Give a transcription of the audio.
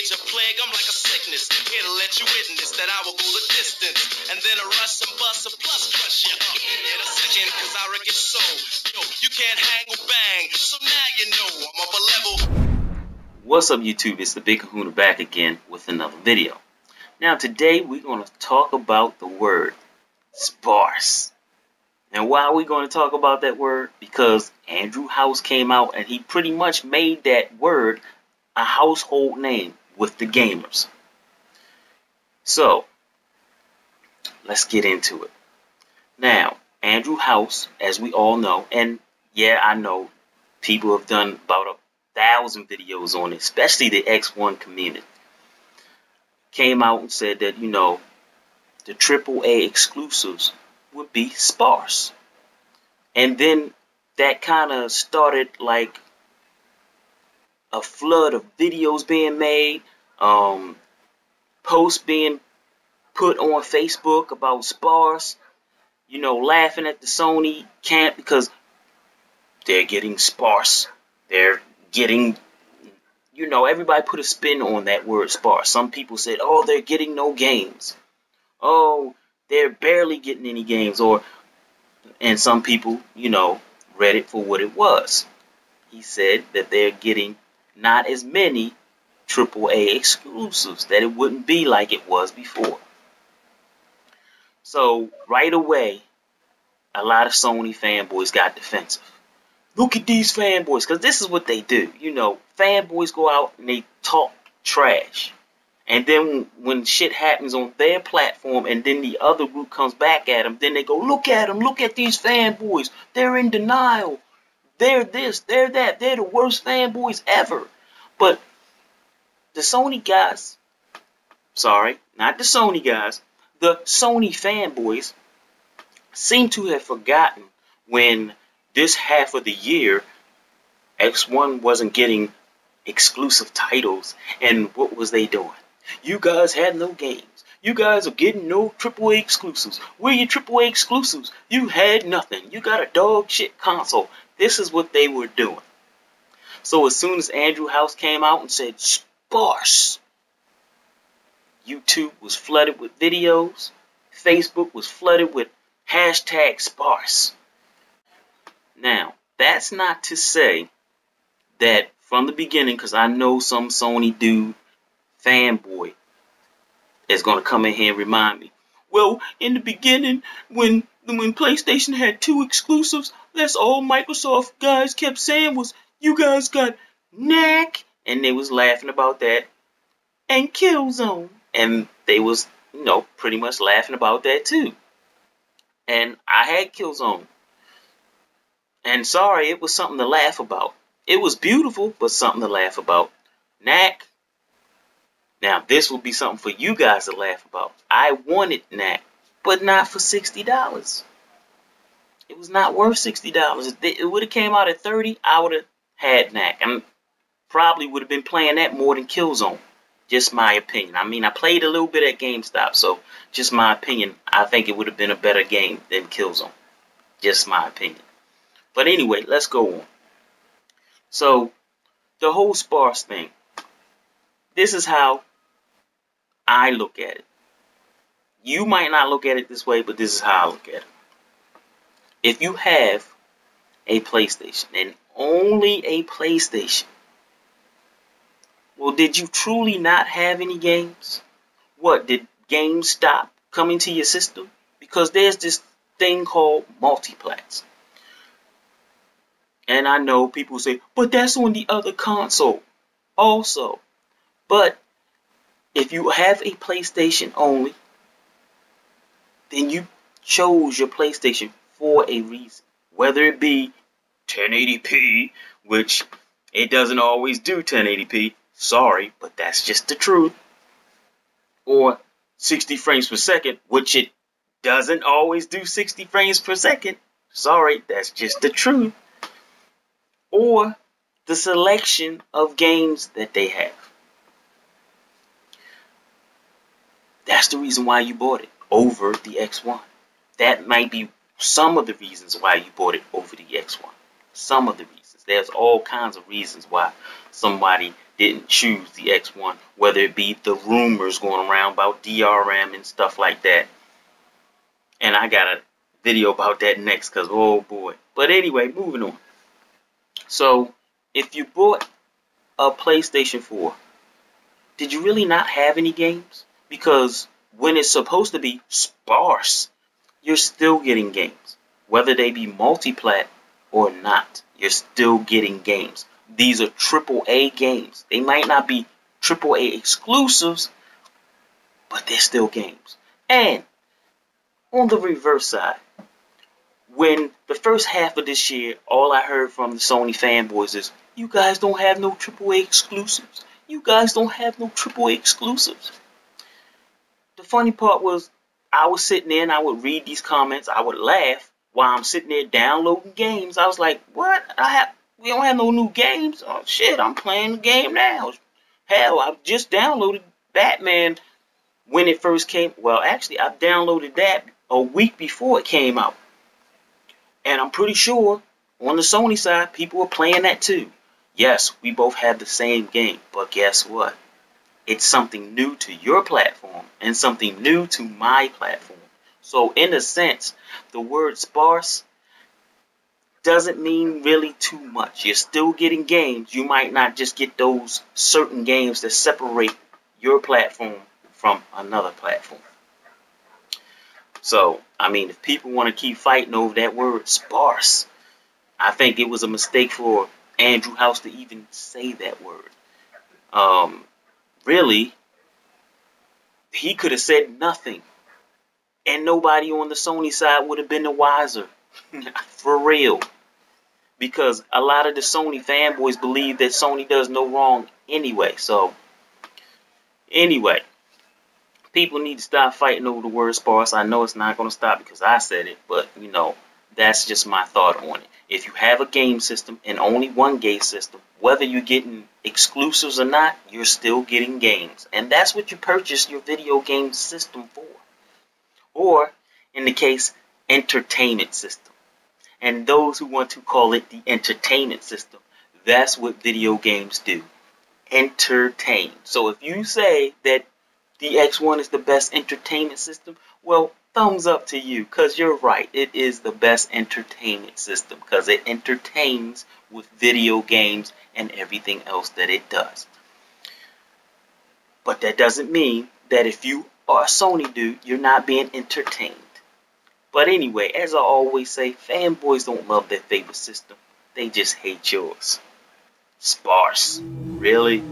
major plague, I'm like a sickness. Here to let you witness that I will go the distance. And then a rush and bust a plus crush you up in a second, cause I reckon so. Yo, you can't hang or bang, so now you know I'm up a level. What's up, YouTube? It's the Big Kahuna back again with another video. Now today we're going to talk about the word sparse. And why are we going to talk about that word? Because Andrew House came out and he pretty much made that word a household name with the gamers. So let's get into it. Now, Andrew House, as we all know, and yeah, I know people have done about 1,000 videos on it, especially the X1 community, came out and said that, you know, the AAA exclusives would be sparse. And then that kind of started like a flood of videos being made, posts being put on Facebook about sparse, you know, laughing at the Sony camp because they're getting sparse. They're getting, you know, everybody put a spin on that word sparse. Some people said, oh, they're getting no games. Oh, they're barely getting any games. And some people, you know, read it for what it was. He said that they're getting not as many AAA exclusives, that it wouldn't be like it was before. So right away, a lot of Sony fanboys got defensive. Look at these fanboys, because this is what they do. You know, fanboys go out and they talk trash. And then when shit happens on their platform and then the other group comes back at them, then they go, look at them, look at these fanboys. They're in denial. They're this, they're that. They're the worst fanboys ever. But the Sony guys, sorry, not the Sony guys, the Sony fanboys seem to have forgotten when this half of the year X1 wasn't getting exclusive titles, and what was they doing? You guys had no games. You guys are getting no AAA exclusives. Where are your AAA exclusives? You had nothing. You got a dog shit console. This is what they were doing. So as soon as Andrew House came out and said sparse, YouTube was flooded with videos. Facebook was flooded with hashtag sparse. Now, that's not to say that from the beginning, because I know some Sony dude fanboy is going to come in here and remind me, well, in the beginning, when PlayStation had 2 exclusives, that's all Microsoft guys kept saying was, you guys got Knack, and they was laughing about that, and Killzone, and they was, you know, pretty much laughing about that too. And I had Killzone, and sorry, it was something to laugh about. It was beautiful, but something to laugh about. Knack, now this will be something for you guys to laugh about. I wanted Knack, but not for $60. It was not worth $60. It would have came out at $30. I would have had Knack. I probably would have been playing that more than Killzone. Just my opinion. I mean, I played a little bit at GameStop, so just my opinion. I think it would have been a better game than Killzone. Just my opinion. But anyway, let's go on. So, the whole sparse thing. This is how I look at it. You might not look at it this way, but this is how I look at it. If you have a PlayStation, and only a PlayStation, well, did you truly not have any games? What, did games stop coming to your system? Because there's this thing called multiplats. And I know people say, but that's on the other console also. But if you have a PlayStation only, then you chose your PlayStation for a reason. Whether it be 1080p, which it doesn't always do 1080p. Sorry, but that's just the truth. Or 60 frames per second, which it doesn't always do 60 frames per second. Sorry, that's just the truth. Or the selection of games that they have. That's the reason why you bought it over the X1. That might be some of the reasons why you bought it over the X1. Some of the reasons. There's all kinds of reasons why somebody didn't choose the X1, whether it be the rumors going around about DRM and stuff like that. And I got a video about that next because, oh boy. But anyway, moving on. So, if you bought a PlayStation 4, did you really not have any games? Because when it's supposed to be sparse, you're still getting games. Whether they be multi-plat or not, you're still getting games. These are AAA games. They might not be AAA exclusives, but they're still games. And on the reverse side, when the first half of this year, all I heard from the Sony fanboys is, you guys don't have no AAA exclusives. You guys don't have no AAA exclusives. The funny part was, I was sitting there and I would read these comments. I would laugh while I'm sitting there downloading games. I was like, what? We don't have no new games? Oh, shit, I'm playing the game now. Hell, I just downloaded Batman when it first came. Well, actually, I downloaded that a week before it came out. And I'm pretty sure on the Sony side, people were playing that too. Yes, we both have the same game, but guess what? It's something new to your platform and something new to my platform. So in a sense, the word sparse doesn't mean really too much. You're still getting games. You might not just get those certain games that separate your platform from another platform. So, I mean, if people want to keep fighting over that word sparse, I think it was a mistake for Andrew House to even say that word. Really, he could have said nothing, and nobody on the Sony side would have been the wiser. For real. Because a lot of the Sony fanboys believe that Sony does no wrong anyway. So, anyway, people need to stop fighting over the word sparse. I know it's not going to stop because I said it, but, you know, that's just my thought on it. If you have a game system and only one game system, whether you're getting exclusives or not, you're still getting games. And that's what you purchase your video game system for. Or, in the case, entertainment system. And those who want to call it the entertainment system, that's what video games do. Entertain. So if you say that the X1 is the best entertainment system, well, thumbs up to you, because you're right. It is the best entertainment system because it entertains with video games and everything else that it does. But that doesn't mean that if you are a Sony dude, you're not being entertained. But anyway, as I always say, fanboys don't love their favorite system. They just hate yours. Sparse. Really?